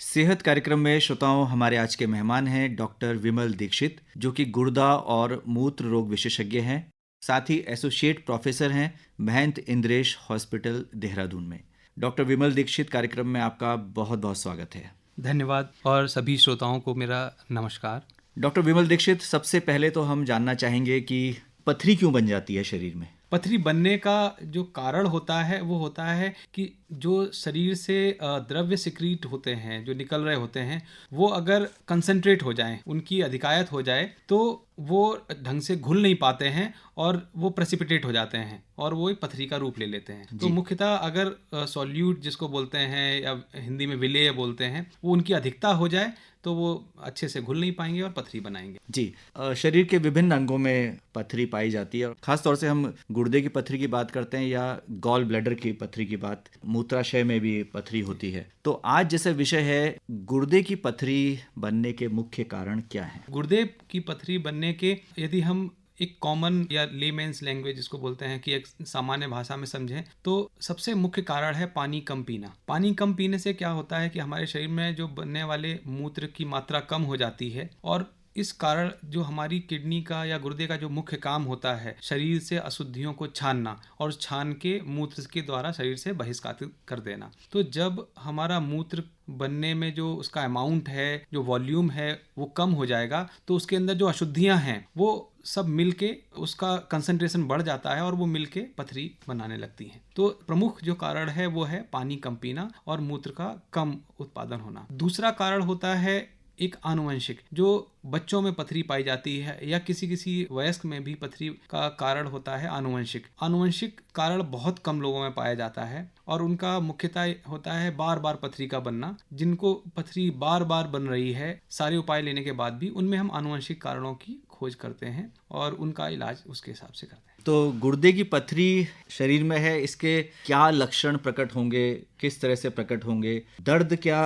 सेहत कार्यक्रम में श्रोताओं हमारे आज के मेहमान हैं डॉक्टर विमल दीक्षित, जो कि गुर्दा और मूत्र रोग विशेषज्ञ हैं। साथ ही एसोसिएट प्रोफेसर हैं महंत इंद्रेश हॉस्पिटल देहरादून में। डॉक्टर विमल दीक्षित, कार्यक्रम में आपका बहुत बहुत स्वागत है। धन्यवाद और सभी श्रोताओं को मेरा नमस्कार। डॉक्टर विमल दीक्षित, सबसे पहले तो हम जानना चाहेंगे कि पथरी क्यों बन जाती है शरीर में। पथरी बनने का जो कारण होता है वो होता है कि जो शरीर से द्रव्य सिक्रीट होते हैं, जो निकल रहे होते हैं, वो अगर कंसंट्रेट हो जाएं, उनकी अधिकायत हो जाए तो वो ढंग से घुल नहीं पाते हैं और वो प्रेसिपिटेट हो जाते हैं और वो एक पथरी का रूप ले लेते हैं। तो मुख्यतः अगर सॉल्यूट जिसको बोलते हैं या हिंदी में विलेय बोलते हैं, वो उनकी अधिकता हो जाए तो वो अच्छे से घुल नहीं पाएंगे और पथरी बनाएंगे। जी, शरीर के विभिन्न अंगों में पथरी पाई जाती है और खास तौर से हम गुर्दे की पथरी की बात करते हैं या गॉल ब्लैडर की पथरी की बात, मूत्राशय में भी पथरी होती है। तो आज जैसे विषय है, गुर्दे की पथरी बनने के मुख्य कारण क्या हैं? गुर्दे की पथरी बनने के यदि हम एक कॉमन या लेमेन्स लैंग्वेज जिसको बोलते हैं कि एक सामान्य भाषा में समझें तो सबसे मुख्य कारण है पानी कम पीना। पानी कम पीने से क्या होता है कि हमारे शरीर में जो बनने वाले मूत्र की मात्रा कम हो जाती है और इस कारण जो हमारी किडनी का या गुर्दे का जो मुख्य काम होता है शरीर से अशुद्धियों को छानना और छान के मूत्र के द्वारा शरीर से बहिष्कारित कर देना। तो जब हमारा मूत्र बनने में जो उसका अमाउंट है, जो वॉल्यूम है, वो कम हो जाएगा तो उसके अंदर जो अशुद्धियां हैं वो सब मिलके उसका कंसंट्रेशन बढ़ जाता है और वो मिलके पथरी बनाने लगती हैं। तो प्रमुख जो कारण है वो है पानी कम पीना और मूत्र का कम उत्पादन होना। दूसरा कारण होता है एक आनुवंशिक, जो बच्चों में पथरी पाई जाती है या किसी किसी वयस्क में भी पथरी का कारण होता है आनुवंशिक। आनुवंशिक कारण बहुत कम लोगों में पाया जाता है और उनका मुख्यतः होता है बार बार पथरी का बनना। जिनको पथरी बार बार बन रही है सारे उपाय लेने के बाद भी, उनमें हम आनुवंशिक कारणों की खोज करते हैं और उनका इलाज उसके हिसाब से करते हैं। तो गुर्दे की पथरी शरीर में है, इसके क्या लक्षण प्रकट होंगे, किस तरह से प्रकट होंगे? दर्द क्या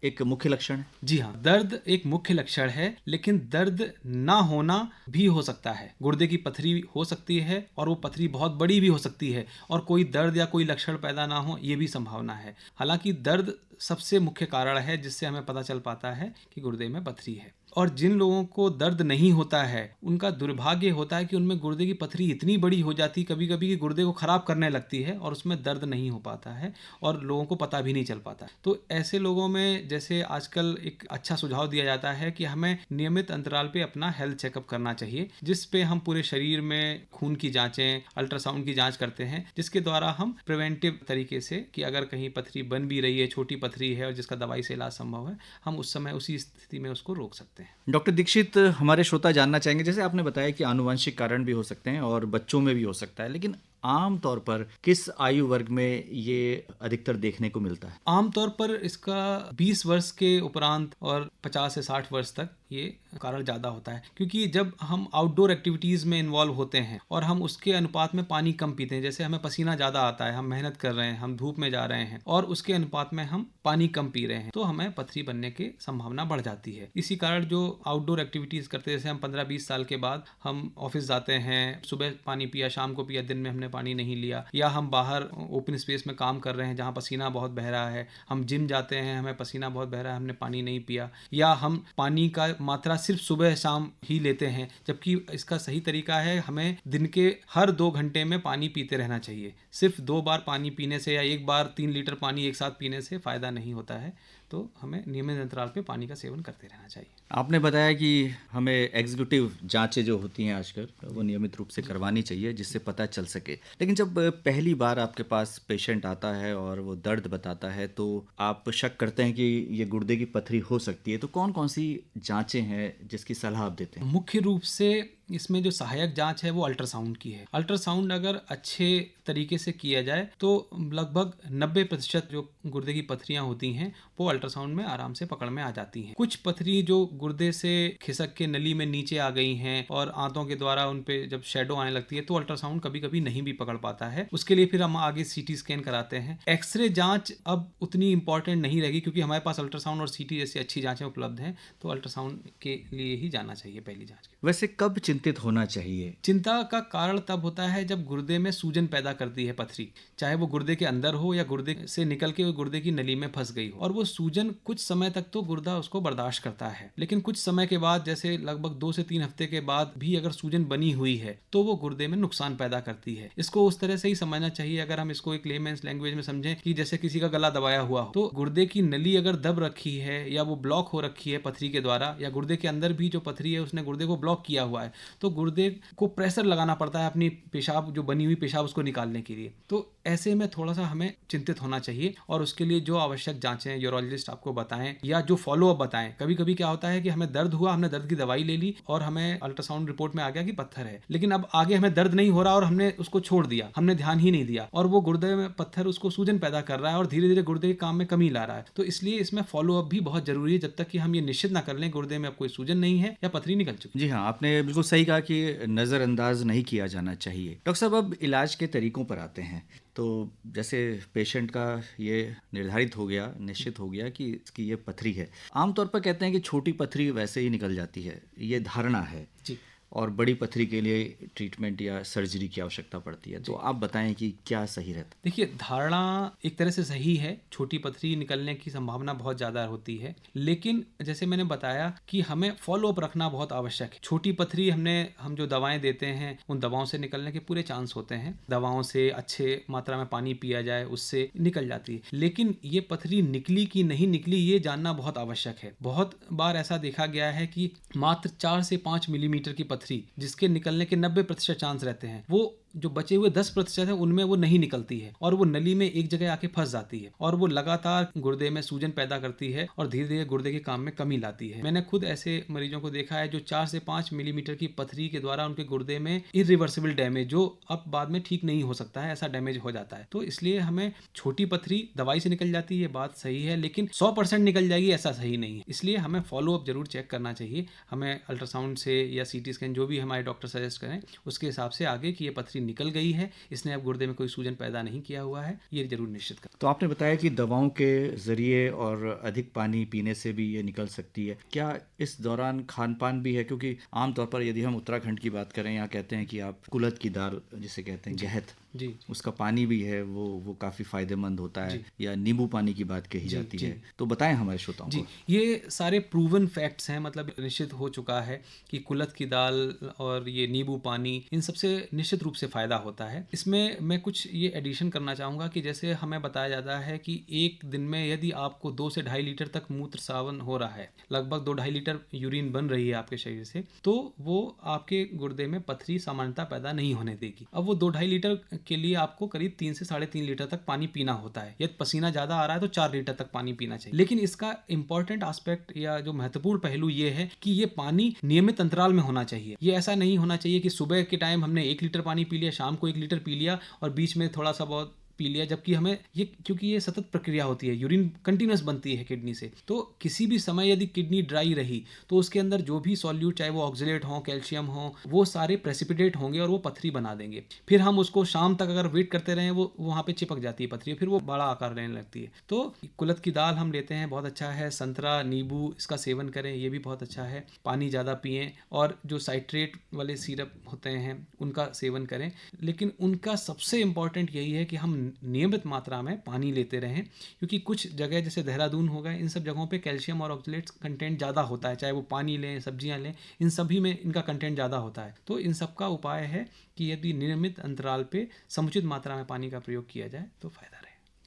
एक मुख्य लक्षण है? जी हाँ, दर्द एक मुख्य लक्षण है, लेकिन दर्द ना होना भी हो सकता है। गुर्दे की पथरी हो सकती है और वो पथरी बहुत बड़ी भी हो सकती है और कोई दर्द या कोई लक्षण पैदा ना हो, ये भी संभावना है। हालांकि दर्द सबसे मुख्य कारण है जिससे हमें पता चल पाता है कि गुर्दे में पथरी है। और जिन लोगों को दर्द नहीं होता है उनका दुर्भाग्य होता है कि उनमें गुर्दे की पथरी इतनी बड़ी हो जाती कभी कभी कि गुर्दे को खराब करने लगती है और उसमें दर्द नहीं हो पाता है और लोगों को पता भी नहीं चल पाता। तो ऐसे लोगों में जैसे आजकल एक अच्छा सुझाव दिया जाता है कि हमें नियमित अंतराल पे अपना हेल्थ चेकअप करना चाहिए, जिस पे हम पूरे शरीर में खून की जांचें, अल्ट्रासाउंड की जांच करते हैं, जिसके द्वारा हम प्रिवेंटिव तरीके से कि अगर कहीं पथरी बन भी रही है, छोटी पथरी है और जिसका दवाई से इलाज संभव है, हम उस समय उसी स्थिति में उसको रोक सकते हैं। डॉक्टर दीक्षित, हमारे श्रोता जानना चाहेंगे, जैसे आपने बताया कि आनुवंशिक कारण भी हो सकते हैं और बच्चों में भी हो सकता है, लेकिन आम तौर पर किस आयु वर्ग में ये अधिकतर देखने को मिलता है? आमतौर पर इसका 20 वर्ष के उपरांत और 50 से 60 वर्ष तक ये कारण ज़्यादा होता है, क्योंकि जब हम आउटडोर एक्टिविटीज़ में इन्वॉल्व होते हैं और हम उसके अनुपात में पानी कम पीते हैं, जैसे हमें पसीना ज़्यादा आता है, हम मेहनत कर रहे हैं, हम धूप में जा रहे हैं और उसके अनुपात में हम पानी कम पी रहे हैं, तो हमें पथरी बनने की संभावना बढ़ जाती है। इसी कारण जो आउटडोर एक्टिविटीज़ करते हैं, जैसे हम 15-20 साल के बाद हम ऑफिस जाते हैं, सुबह पानी पिया, शाम को पिया, दिन में हमने पानी नहीं लिया, या हम बाहर ओपन स्पेस में काम कर रहे हैं जहाँ पसीना बहुत बह रहा है, हम जिम जाते हैं, हमें पसीना बहुत बह रहा है, हमने पानी नहीं पिया, या हम पानी का मात्रा सिर्फ सुबह शाम ही लेते हैं, जबकि इसका सही तरीका है हमें दिन के हर 2 घंटे में पानी पीते रहना चाहिए। सिर्फ 2 बार पानी पीने से या 1 बार 3 लीटर पानी एक साथ पीने से फ़ायदा नहीं होता है, तो हमें नियमित अंतराल पे पानी का सेवन करते रहना चाहिए। आपने बताया कि हमें एग्जीक्यूटिव जांचें जो होती हैं आजकल वो नियमित रूप से करवानी चाहिए जिससे पता चल सके, लेकिन जब पहली बार आपके पास पेशेंट आता है और वो दर्द बताता है तो आप शक करते हैं कि ये गुर्दे की पथरी हो सकती है, तो कौन कौन सी जांचें हैं जिसकी सलाह आप देते हैं? मुख्य रूप से इसमें जो सहायक जांच है वो अल्ट्रासाउंड की है। अल्ट्रासाउंड अगर अच्छे तरीके से किया जाए तो लगभग 90% जो गुर्दे की पथरियां होती हैं वो अल्ट्रासाउंड में आराम से पकड़ में आ जाती हैं। कुछ पथरी जो गुर्दे से खिसक के नली में नीचे आ गई हैं और आंतों के द्वारा उन पे जब शेडो आने लगती है तो अल्ट्रासाउंड कभी कभी नहीं भी पकड़ पाता है। उसके लिए फिर हम आगे सीटी स्कैन कराते हैं। एक्सरे जांच अब उतनी इंपॉर्टेंट नहीं रहेगी क्योंकि हमारे पास अल्ट्रासाउंड और सीटी जैसी अच्छी जांचें उपलब्ध हैं, तो अल्ट्रासाउंड के लिए ही जाना चाहिए पहली जांच के। वैसे कब चिंतित होना चाहिए? चिंता का कारण तब होता है जब गुर्दे में सूजन पैदा करती है पथरी, चाहे वो गुर्दे के अंदर हो या गुर्दे से निकल के गुर्दे की नली में फंस गई हो। और वो सूजन कुछ समय तक तो गुर्दा उसको बर्दाश्त करता है, लेकिन कुछ समय के बाद, जैसे लगभग 2 से 3 हफ्ते के बाद भी अगर सूजन बनी हुई है तो वो गुर्दे में नुकसान पैदा करती है। इसको उस तरह से ही समझना चाहिए। अगर हम इसको एक लेमैन्स लैंग्वेज में समझें कि जैसे किसी का गला दबाया हुआ हो, तो गुर्दे की नली अगर दब रखी है या वो ब्लॉक हो रखी है पथरी के द्वारा, या गुर्दे के अंदर भी जो पथरी है उसने गुर्दे को ब्लॉक किया हुआ है, तो गुर्दे को प्रेशर लगाना पड़ता है अपनी पेशाब, जो बनी हुई पेशाब, उसको निकालने के लिए। तो ऐसे में थोड़ा सा हमें चिंतित होना चाहिए और उसके लिए जो आवश्यक जांचें यूरोलॉजिस्ट आपको बताएं या जो फॉलो अप बताएं। कभी कभी क्या होता है कि हमें दर्द हुआ, हमने दर्द की दवाई ले ली और हमें अल्ट्रासाउंड रिपोर्ट में आ गया कि पत्थर है, लेकिन अब आगे हमें दर्द नहीं हो रहा और हमने उसको छोड़ दिया, हमने ध्यान ही नहीं दिया, और वो गुर्दे में पत्थर उसको सूजन पैदा कर रहा है और धीरे धीरे गुर्दे के काम में कमी ला रहा है। तो इसलिए इसमें फॉलो अप भी बहुत जरूरी है, जब तक कि हम ये निश्चित ना कर लें गुर्दे में अब कोई सूजन नहीं है या पथरी निकल चुकी है। जी हाँ, आपने बिल्कुल सही कहा कि नज़रअंदाज नहीं किया जाना चाहिए। डॉक्टर साहब, अब इलाज के तरीकों पर आते हैं। तो जैसे पेशेंट का ये निर्धारित हो गया, निश्चित हो गया कि इसकी ये पथरी है, आमतौर पर कहते हैं कि छोटी पथरी वैसे ही निकल जाती है, ये धारणा है जी। और बड़ी पथरी के लिए ट्रीटमेंट या सर्जरी की आवश्यकता पड़ती है। तो आप बताएं कि क्या सही रहता है? देखिए, धारणा एक तरह से सही है, छोटी पथरी निकलने की संभावना बहुत ज़्यादा होती है, लेकिन जैसे मैंने बताया कि हमें फॉलो अप रखना बहुत आवश्यक है। छोटी पथरी हम जो दवाएं देते हैं उन दवाओं से निकलने के पूरे चांस होते हैं, दवाओं से अच्छे मात्रा में पानी पिया जाए उससे निकल जाती है, लेकिन ये पथरी निकली कि नहीं निकली ये जानना बहुत आवश्यक है। बहुत बार ऐसा देखा गया है कि मात्र 4 से 5 मिलीमीटर की पथरी जिसके निकलने के 90% चांस रहते हैं, वो जो बचे हुए 10% है उनमें वो नहीं निकलती है और वो नली में एक जगह आके फंस जाती है और वो लगातार गुर्दे में सूजन पैदा करती है और धीरे धीरे गुर्दे के काम में कमी लाती है। मैंने खुद ऐसे मरीजों को देखा है जो 4 से 5 मिलीमीटर की पथरी के द्वारा उनके गुर्दे में इरिवर्सिबल डैमेज, जो अब बाद में ठीक नहीं हो सकता है, ऐसा डैमेज हो जाता है। तो इसलिए हमें छोटी पथरी दवाई से निकल जाती है, बात सही है, लेकिन 100% निकल जाएगी ऐसा सही नहीं है। इसलिए हमें फॉलो अप जरूर चेक करना चाहिए। हमें अल्ट्रासाउंड से या CT स्कैन, जो भी हमारे डॉक्टर सजेस्ट करें, उसके हिसाब से आगे कि ये पथरी निकल गई है, इसने अब गुर्दे में कोई सूजन पैदा नहीं किया हुआ है, ये जरूर निश्चित कर। तो आपने बताया कि दवाओं के जरिए और अधिक पानी पीने से भी ये निकल सकती है। क्या इस दौरान खान पान भी है? क्योंकि आमतौर पर यदि हम उत्तराखंड की बात करें, यहाँ कहते हैं कि आप कुलथ की दाल जिसे कहते हैं गहत, जी, उसका पानी भी है, वो काफ़ी फायदेमंद होता है, या नींबू पानी की बात कही जाती है। तो बताएं हमारे श्रोताओं को। ये सारे प्रूवन फैक्ट्स हैं, मतलब निश्चित हो चुका है कि कुलथ की दाल और ये नींबू पानी, इन सबसे निश्चित रूप से फ़ायदा होता है। इसमें मैं कुछ ये एडिशन करना चाहूँगा कि जैसे हमें बताया जाता है कि एक दिन में यदि आपको 2 से 2.5 लीटर तक मूत्र सावन हो रहा है, लगभग 2-2.5 लीटर यूरिन बन रही है आपके शरीर से, तो वो आपके गुर्दे में पथरी सामान्यता पैदा नहीं होने देगी। अब वो 2-2.5 लीटर के लिए आपको करीब 3 से 3.5 लीटर तक पानी पीना होता है। यदि पसीना ज़्यादा आ रहा है तो 4 लीटर तक पानी पीना चाहिए। लेकिन इसका इंपॉर्टेंट एस्पेक्ट या जो महत्वपूर्ण पहलू ये है कि ये पानी नियमित अंतराल में होना चाहिए। ये ऐसा नहीं होना चाहिए कि सुबह के टाइम हमने 1 लीटर पानी पी लिया, शाम को 1 लीटर पी लिया और बीच में थोड़ा सा बहुत पी लिया, जबकि हमें ये, क्योंकि ये सतत प्रक्रिया होती है, यूरिन कंटिन्यूस बनती है किडनी से, तो किसी भी समय यदि किडनी ड्राई रही तो उसके अंदर जो भी सॉल्यूट, चाहे वो ऑक्सलेट हो, कैल्शियम हो, वो सारे प्रेसिपिटेट होंगे और वो पथरी बना देंगे। फिर हम उसको शाम तक अगर वेट करते रहें, वो वहाँ पे चिपक जाती है पथरी, फिर वो बड़ा आकार लेने लगती है। तो कुलथ की दाल हम लेते हैं, बहुत अच्छा है। संतरा, नींबू, इसका सेवन करें, ये भी बहुत अच्छा है। पानी ज़्यादा पिएं और जो साइट्रेट वाले सिरप होते हैं उनका सेवन करें, लेकिन उनका सबसे इम्पॉर्टेंट यही है कि हम नियमित मात्रा में पानी लेते रहें, क्योंकि कुछ जगह जैसे देहरादून हो गए, इन सब जगहों पे कैल्शियम और ऑक्सलेट्स कंटेंट ज़्यादा होता है, चाहे वो पानी लें, सब्जियां लें, इन सभी में इनका कंटेंट ज़्यादा होता है। तो इन सब का उपाय है कि यदि नियमित अंतराल पे समुचित मात्रा में पानी का प्रयोग किया जाए तो फायदा रहे।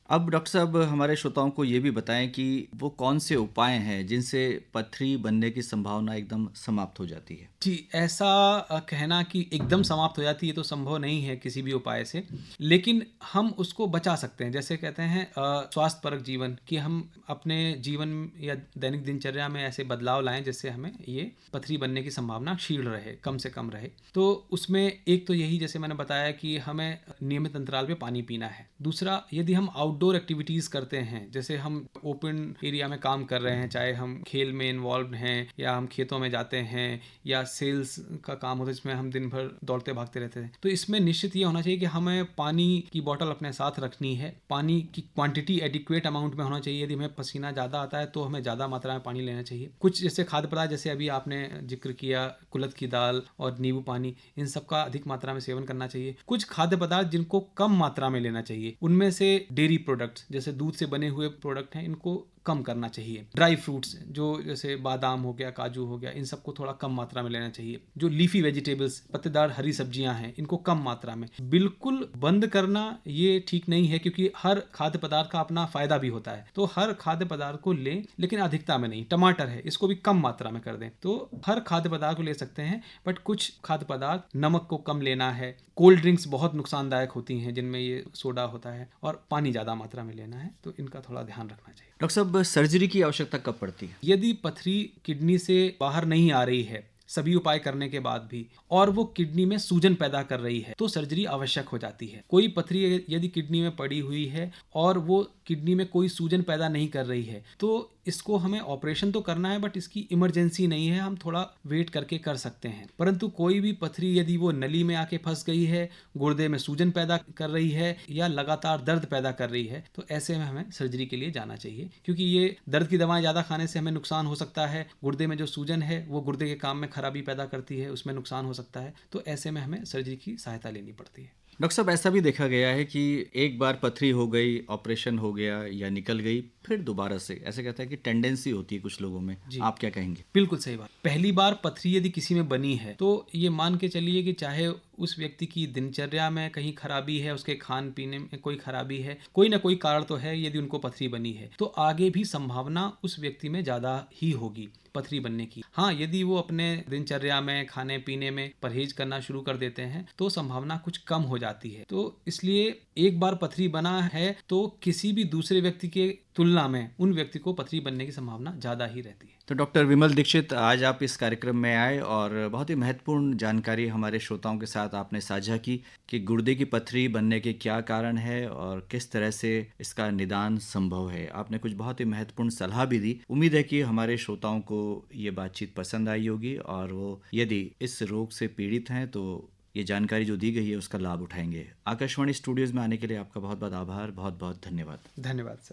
अब डॉक्टर साहब, हमारे श्रोताओं को ये भी बताएं कि वो कौन से उपाय हैं जिनसे पथरी बनने की संभावना एकदम समाप्त हो जाती है? जी, ऐसा कहना कि एकदम समाप्त हो जाती है तो संभव नहीं है किसी भी उपाय से, लेकिन हम उसको बचा सकते हैं। जैसे कहते हैं स्वास्थ्यपरक जीवन, कि हम अपने जीवन या दैनिक दिनचर्या में ऐसे बदलाव लाएं जिससे हमें ये पथरी बनने की संभावना क्षीण रहे, कम से कम रहे। तो उसमें एक तो यही, जैसे मैंने बताया कि हमें नियमित अंतराल पे पानी पीना है। दूसरा, यदि हम आउटडोर आउटडोर एक्टिविटीज़ करते हैं, जैसे हम ओपन एरिया में काम कर रहे हैं, चाहे हम खेल में इन्वॉल्व हैं या हम खेतों में जाते हैं या सेल्स का काम होता है जिसमें हम दिन भर दौड़ते भागते रहते हैं, तो इसमें निश्चित ये होना चाहिए कि हमें पानी की बोतल अपने साथ रखनी है। पानी की क्वांटिटी एडिक्वेट अमाउंट में होना चाहिए। यदि हमें पसीना ज़्यादा आता है तो हमें ज़्यादा मात्रा में पानी लेना चाहिए। कुछ जैसे खाद्य पदार्थ, जैसे अभी आपने जिक्र किया कुलथ की दाल और नींबू पानी, इन सब का अधिक मात्रा में सेवन करना चाहिए। कुछ खाद्य पदार्थ जिनको कम मात्रा में लेना चाहिए, उनमें से डेयरी प्रोडक्ट्स जैसे दूध से बने हुए प्रोडक्ट हैं, इनको कम करना चाहिए। ड्राई फ्रूट्स जो जैसे बादाम हो गया, काजू हो गया, इन सबको थोड़ा कम मात्रा में लेना चाहिए। जो लीफी वेजिटेबल्स, पत्तेदार हरी सब्जियां हैं, इनको कम मात्रा में। बिल्कुल बंद करना ये ठीक नहीं है, क्योंकि हर खाद्य पदार्थ का अपना फायदा भी होता है। तो हर खाद्य पदार्थ को लें, लेकिन अधिकता में नहीं। टमाटर है, इसको भी कम मात्रा में कर दें। तो हर खाद्य पदार्थ को ले सकते हैं, बट कुछ खाद्य पदार्थ, नमक को कम लेना है। कोल्ड ड्रिंक्स बहुत नुकसानदायक होती हैं जिनमें ये सोडा होता है, और पानी ज़्यादा मात्रा में लेना है। तो इनका थोड़ा ध्यान रखना चाहिए। डॉक्टर साहब, सर्जरी की आवश्यकता कब पड़ती है? यदि पथरी किडनी से बाहर नहीं आ रही है सभी उपाय करने के बाद भी, और वो किडनी में सूजन पैदा कर रही है, तो सर्जरी आवश्यक हो जाती है। कोई पथरी यदि किडनी में पड़ी हुई है और वो किडनी में कोई सूजन पैदा नहीं कर रही है, तो इसको हमें ऑपरेशन तो करना है, बट इसकी इमरजेंसी नहीं है, हम थोड़ा वेट करके कर सकते हैं। परंतु कोई भी पथरी यदि वो नली में आके फंस गई है, गुर्दे में सूजन पैदा कर रही है या लगातार दर्द पैदा कर रही है, तो ऐसे में हमें सर्जरी के लिए जाना चाहिए। क्योंकि ये दर्द की दवाएं ज़्यादा खाने से हमें नुकसान हो सकता है। गुर्दे में जो सूजन है वो गुर्दे के काम में खराबी पैदा करती है, उसमें नुकसान हो सकता है। तो ऐसे में हमें सर्जरी की सहायता लेनी पड़ती है। डॉक्टर साहब, ऐसा भी देखा गया है कि एक बार पथरी हो गई, ऑपरेशन हो गया या निकल गई, फिर दोबारा से, ऐसे कहता है कि टेंडेंसी होती है कुछ लोगों में। आप क्या कहेंगे? बिल्कुल सही बात। पहली बार पथरी यदि किसी में बनी है, तो ये मान के चलिए कि चाहे उस व्यक्ति की दिनचर्या में कहीं खराबी है, उसके खान पीने में कोई खराबी है, कोई ना कोई कारण तो है, यदि उनको पथरी बनी है, तो आगे भी संभावना उस व्यक्ति में ज़्यादा ही होगी पथरी बनने की। हाँ, यदि वो अपने दिनचर्या में खाने पीने में परहेज करना शुरू कर देते हैं, तो संभावना कुछ कम हो जाती है। तो इसलिए एक बार पथरी बना है तो किसी भी दूसरे व्यक्ति के तुलना में उन व्यक्ति को पथरी बनने की संभावना ज़्यादा ही रहती है। तो डॉक्टर विमल दीक्षित, आज आप इस कार्यक्रम में आए और बहुत ही महत्वपूर्ण जानकारी हमारे श्रोताओं के साथ आपने साझा की कि गुर्दे की पथरी बनने के क्या कारण है और किस तरह से इसका निदान संभव है। आपने कुछ बहुत ही महत्वपूर्ण सलाह भी दी। उम्मीद है कि हमारे श्रोताओं को ये बातचीत पसंद आई होगी और वो यदि इस रोग से पीड़ित हैं तो ये जानकारी जो दी गई है उसका लाभ उठाएंगे। आकाशवाणी स्टूडियोज में आने के लिए आपका बहुत बहुत आभार, बहुत बहुत धन्यवाद। धन्यवाद सर।